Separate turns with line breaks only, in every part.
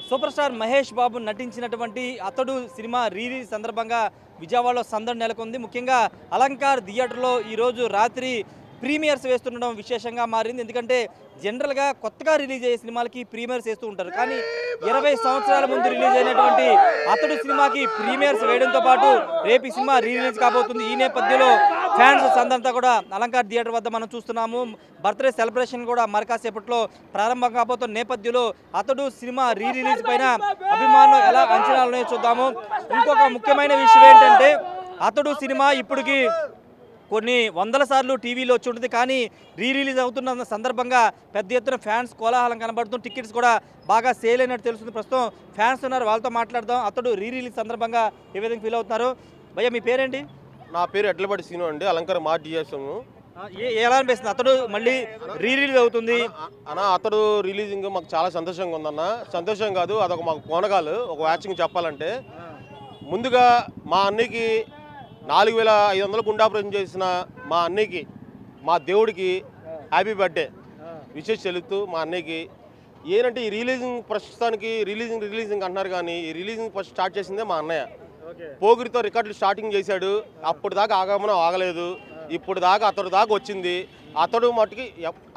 Super star Mahesh Babu నటించినటువంటి అతడు cinema release సందర్భంగా విజయవాడలో సందడి నెలకొంది. ముఖ్యంగా అలంకార్ థియేటర్లో ఈరోజు రాత్రి ప్రీమియర్స్ వేస్తుండడం విశేషంగా మారింది. ఎందుకంటే జనరల్గా కొత్తగా రిలీజ్ అయ్యే సినిమాలకి ప్రీమియర్స్ వేస్తూ ఉంటారు. కానీ 20 సంవత్సరాల ముందు రిలీజ్ అయినటువంటి అతడు సినిమాకి ప్రీమియర్స్ వేయడంతో పాటు రేపు ఈ సినిమా రిలీజ్ కాబోతుంది. ఈ నేపథ్యంలో ఫ్యాన్స్ సందంతా కూడా అలంకార్ థియేటర్ వద్ద మనం చూస్తున్నాము. బర్త్డే సెలబ్రేషన్ కూడా మరికాసేపట్లో ప్రారంభం కాబోతున్న నేపథ్యంలో అతడు సినిమా రిలీజ్ పైన అభిమానులు ఎలా అంచనాలు చూద్దాము. ఇంకొక ముఖ్యమైన విషయం ఏంటంటే అతడు సినిమా ఇప్పటికి కొన్ని వందల సార్లు టీవీలో వచ్చి ఉంటుంది. కానీ రిలీజ్ అవుతున్న సందర్భంగా పెద్ద ఎత్తున ఫ్యాన్స్ కోలాహలం కనబడుతుంది. టికెట్స్ కూడా బాగా సేల్ అయినట్టు తెలుస్తుంది. ప్రస్తుతం ఫ్యాన్స్ ఉన్నారు, వాళ్ళతో మాట్లాడదాం. అతడు రిలీజ్ సందర్భంగా ఏ విధంగా ఫీల్ అవుతున్నారు? భయ్య మీ పేరేంటి?
నా పేరు ఎడ్లపాటి సీను అండి, అలంకార మా డిఎస్ఎం.
ఎలా అనిపిస్తుంది అతడు మళ్ళీ రిలీజ్ అవుతుంది
అన్న? అతడు రిలీజింగ్ మాకు చాలా సంతోషంగా ఉందన్న. సంతోషం కాదు, అదొక మాకు కోనగాలు. ఒక వాచింగ్ చెప్పాలంటే ముందుగా మా అన్నయ్యకి 4500 గుండా ఆపరేషన్ చేసిన మా అన్నయ్యకి, మా దేవుడికి హ్యాపీ బర్త్డే విషెస్ చెల్లుతూ మా అన్నయ్యకి. ఏంటంటే ఈ రిలీజింగ్ ప్రస్తుతానికి రిలీజింగ్ అంటున్నారు, కానీ ఈ రిలీజింగ్ ఫస్ట్ స్టార్ట్ చేసిందే మా అన్నయ్య. పోగిరితో రికార్డులు స్టార్టింగ్ చేశాడు. అప్పుడు దాకా ఆగమనం ఆగలేదు, ఇప్పుడు దాకా అతడు దాకా వచ్చింది. అతడు మటుకి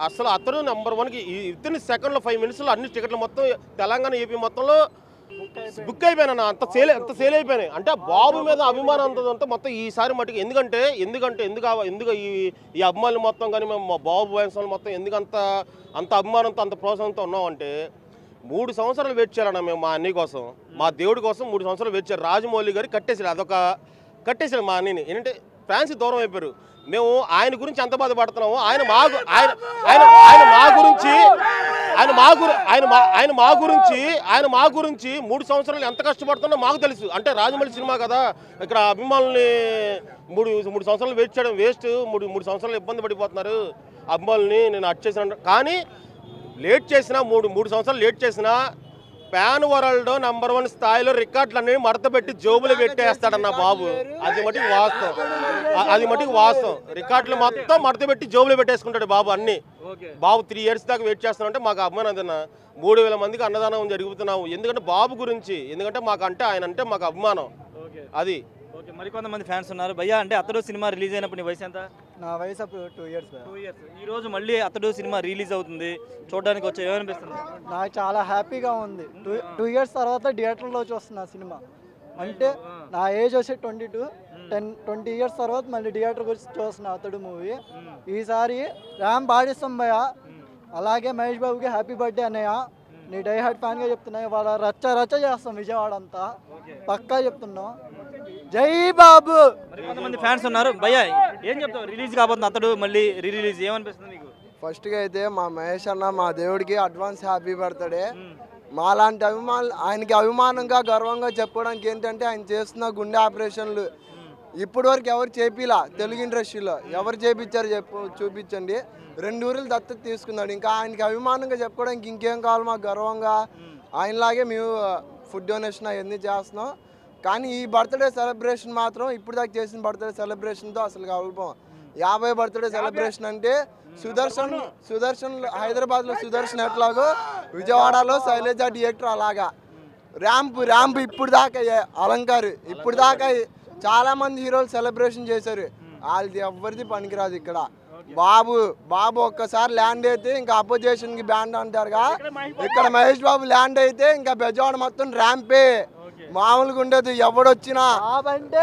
అసలు అతడు నెంబర్ 1కి విత్ ఇన్ సెకండ్లో 5 మినిట్స్లో అన్ని టికెట్లు మొత్తం తెలంగాణ ఏపీ మొత్తంలో బుక్ అయిపోయాను. అంత సేల్ అయిపోయినాయి. అంటే బాబు మీద అభిమానం అంతా మొత్తం ఈసారి మటుకు. ఎందుకు ఈ అభిమానులు మొత్తం కానీ మేము మా బాబు వయసు మొత్తం ఎందుకు అంత అభిమానంతో అంత ప్రోత్సాహంతో ఉన్నామంటే 3 సంవత్సరాలు వెయిట్ చేయాలన్నా మేము మా అన్నయ్య కోసం, మా దేవుడి కోసం 3 సంవత్సరాలు వెయిట్ చేయాలి. రాజమౌళి గారు కట్టేసాడు మా అన్నయ్యని. ఏంటంటే ఫ్యాన్స్ దూరం అయిపోయారు. మేము ఆయన గురించి ఎంత బాధపడుతున్నాము, ఆయన మా గురించి 3 సంవత్సరాలు ఎంత కష్టపడుతున్నా మాకు తెలుసు. అంటే రాజమౌళి సినిమా కదా, ఇక్కడ అభిమానుల్ని 3 సంవత్సరాలు వెయిట్ చేయడం వేస్ట్. 3 సంవత్సరాలు ఇబ్బంది పడిపోతున్నారు అభిమానుల్ని. నేను చేశాను, కానీ లేట్ చేసినా 3 సంవత్సరాలు లేట్ చేసినా ప్యాన్ వరల్డ్ నెంబర్ 1 స్థాయిలో రికార్డులన్నీ మడతపెట్టి జోబులు పెట్టేస్తాడన్న బాబు. అది మటుకు వాస్తవం. రికార్డులు మొత్తం మడతపెట్టి జోబులు పెట్టేసుకుంటాడు బాబు అన్ని. బాబు 3 ఇయర్స్ దాకా వెయిట్ చేస్తానంటే మాకు అభిమానం అదన్నా. 3000 మందికి అన్నదానం జరుగుతున్నాము. ఎందుకంటే బాబు గురించి, ఎందుకంటే ఆయన అంటే మాకు అభిమానం. అది
మరికొంతమంది ఫ్యాన్స్ ఉన్నారు. భయ్యా అంటే అతడు సినిమా రిలీజ్ అయినప్పుడు నీ వయసు ఎంత?
నా వయసు అప్పుడు 2 ఇయర్స్.
ఈ రోజు మళ్ళీ అతడు సినిమా రిలీజ్ అవుతుంది, చూడడానికి వచ్చి ఏమనిపిస్తుంది?
నాకు చాలా హ్యాపీగా ఉంది. 2 ఇయర్స్ తర్వాత థియేటర్లో చూస్తున్నా సినిమా. అంటే నా ఏజ్ వచ్చి 22, 20 ఇయర్స్ తర్వాత మళ్ళీ థియేటర్ గురించి చూస్తున్నా అతడు మూవీ. ఈసారి ర్యామ్ పాడిస్తాం భయ్య. అలాగే మహేష్ బాబుకి హ్యాపీ బర్త్డే అన్నయ్య. నీ డై హార్ట్ ఫ్యాన్గా చెప్తున్నా. వాళ్ళ రచ్చ చేస్తాం విజయవాడ అంతా, పక్కా చెప్తున్నాం. జై బాబు.
కొంతమంది ఫ్యాన్స్ ఉన్నారు. భయ్యా ఏం చెప్తావు? రిలీజ్ కాబోతుంది అతడు మళ్ళీ రిలీజ్, ఏమనిపిస్తుంది మీకు?
ఫస్ట్గా అయితే మా మహేష్ అన్న మా దేవుడికి అడ్వాన్స్ హ్యాపీ బర్త్డే. మాలాంటి ఆయనకి అభిమానంగా గర్వంగా చెప్పుకోవడానికి ఏంటంటే ఆయన చేస్తున్న గుండె ఆపరేషన్లు ఇప్పటి వరకు ఎవరు చేపిలా. తెలుగు ఇండస్ట్రీలో ఎవరు చేపించారు చూపించండి. 2 ఊర్లు దత్తత తీసుకున్నాడు. ఇంకా ఆయనకి అభిమానంగా చెప్పుకోవడానికి ఇంకేం కావాలి మాకు గర్వంగా. ఆయనలాగే మేము ఫుడ్ డొనేషన్ అవన్నీ చేస్తున్నాం. కానీ ఈ బర్త్డే సెలబ్రేషన్ మాత్రం ఇప్పుడు దాకా చేసిన బర్త్డే సెలబ్రేషన్తో అసలు అల్పం. 50 బర్త్డే సెలబ్రేషన్ అంటే సుదర్శన్ హైదరాబాద్లో సుదర్శన్ ఎట్లాగో విజయవాడలో శైలజ థియేటర్ అలాగా. ర్యాంప్ ఇప్పుడు దాకా అలంకారు ఇప్పుడు దాకా చాలామంది హీరోలు సెలబ్రేషన్ చేశారు. వాళ్ళది ఎవరిది పనికిరాదు ఇక్కడ. బాబు ఒక్కసారి ల్యాండ్ అయితే ఇంకా అపోజిషన్కి బ్యాండ్ అంటారుగా, ఇక్కడ మహేష్ బాబు ల్యాండ్ అయితే ఇంకా బెజవాడ మొత్తం ర్యాంపే. మామూలుగా ఉండదు. ఎవడొచ్చినా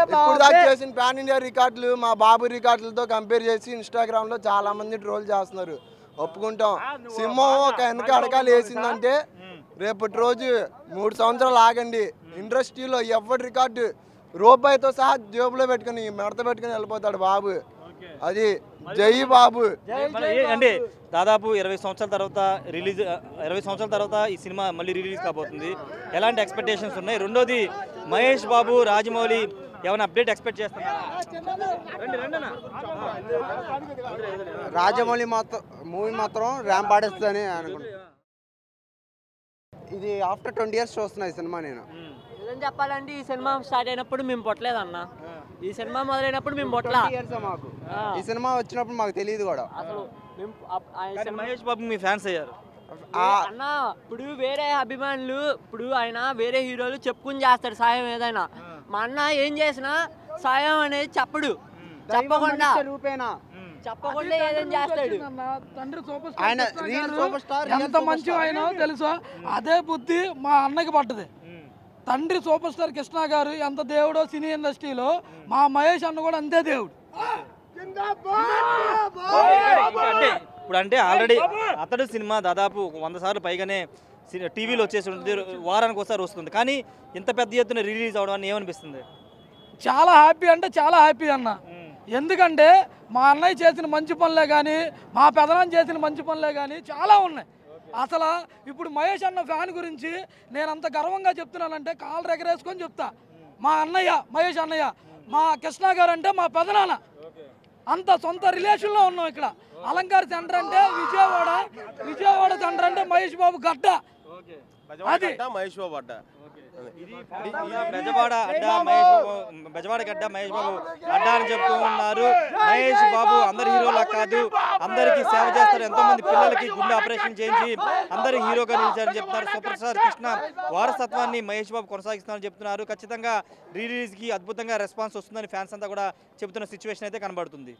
ఇప్పుడు దాకా చేసిన పాన్ ఇండియా రికార్డులు మా బాబు రికార్డులతో కంపేర్ చేసి ఇన్స్టాగ్రామ్లో చాలా మంది ట్రోల్ చేస్తున్నారు. ఒప్పుకుంటాం. సింహం ఒక వెనక అడగాలు వేసిందంటే రేపటి రోజు 3 సంవత్సరాలు ఆగండి. ఇండస్ట్రీలో ఎవరి రికార్డు రూపాయితో సహా జేబులో పెట్టుకుని మెడత పెట్టుకుని వెళ్ళిపోతాడు బాబు. అది జై బాబు.
అంటే దాదాపు 20 సంవత్సరాల తర్వాత ఈ సినిమా మళ్ళీ రిలీజ్ కాబోతుంది. ఎలాంటి ఎక్స్పెక్టేషన్స్ ఉన్నాయి? రెండోది మహేష్ బాబు, రాజమౌళి ఏమైనా అప్డేట్ ఎక్స్పెక్ట్ చేస్తున్నారు?
రాజమౌళి మూవీ మాత్రం ర్యాంప్ ఆడేస్తుందని అనుకుంటున్నాను. ఇది ఆఫ్టర్ 20 ఇయర్స్ చూస్తున్నా ఈ సినిమా నేను.
నిజం చెప్పాలంటే ఈ సినిమా స్టార్ట్ అయినప్పుడు మేము పొట్టలేదన్న. ఈ సినిమా మొదలైనప్పుడు మేము పొట్టలా.
ఈ సినిమా వచ్చినప్పుడు మాకు తెలియదు కూడా.
అసలు
మహేష్ బాబు మీ ఫ్యాన్స్ అయ్యారు.
అన్న ఇప్పుడు వేరే అభిమానులు ఇప్పుడు ఆయన వేరే హీరోలు చెప్పుకుని చేస్తాడు సాయం ఏదైనా. మా అన్న ఏం చేసినా సాయం అనేది చెప్పడు, చెప్పకుండా ఏదైనా చేస్తాడు.
తండ్రి సూపర్ స్టార్ ఎంత మంచి ఆయన తెలుసా, అదే బుద్ధి మా అన్నకి పడ్డది. తండ్రి సూపర్ స్టార్ కృష్ణ గారు ఎంత దేవుడో సినీ ఇండస్ట్రీలో, మా మహేష్ అన్న కూడా అంతే దేవుడు.
అంటే ఆల్రెడీ అతడు సినిమా దాదాపు 100 సార్లు పైగానే టీవీలో వచ్చేసి ఉంటుంది, వారానికి ఒకసారి వస్తుంది. కానీ ఇంత పెద్ద ఎత్తున రిలీజ్ అవడం ఏమనిపిస్తుంది?
చాలా హ్యాపీ అంటే చాలా హ్యాపీ అన్న. ఎందుకంటే మా అన్నయ్య చేసిన మంచి పనులే కానీ, మా పెదనాన్న చేసిన మంచి పనులే కానీ చాలా ఉన్నాయి. అసలు ఇప్పుడు మహేష్ అన్న ఫ్యాన్ గురించి నేను అంత గర్వంగా చెప్తున్నానంటే కాళ్ళు ఎగరేసుకొని చెప్తా. మా అన్నయ్య మహేష్ అన్నయ్య, మా కృష్ణ గారు అంటే మా పెదనాన్న, అంత సొంత రిలేషన్లో ఉన్నాం. ఇక్కడ అలంకార్ సెంటర్ అంటే విజయవాడ సెంటర్ అంటే మహేష్ బాబు గడ్డ, అది
మహేష్ బాబు అడ్డ.
బెజవాడ అడ్డా బెజవాడ గడ్డ మహేష్ బాబు అడ్డా అని చెప్తూ ఉన్నారు. మహేష్ బాబు అందరి హీరోలా కాదు, అందరికీ సేవ చేస్తారు. ఎంతో మంది పిల్లలకి గుండె ఆపరేషన్ చేయించి అందరు హీరోగా నిలిచారని చెప్తున్నారు. సూపర్ స్టార్ కృష్ణ వారసత్వాన్ని మహేష్ బాబు కొనసాగిస్తున్నారని చెప్తున్నారు. ఖచ్చితంగా రిలీజ్కి అద్భుతంగా రెస్పాన్స్ వస్తుందని ఫ్యాన్స్ అంతా కూడా చెబుతున్న సిచ్యువేషన్ అయితే కనబడుతుంది.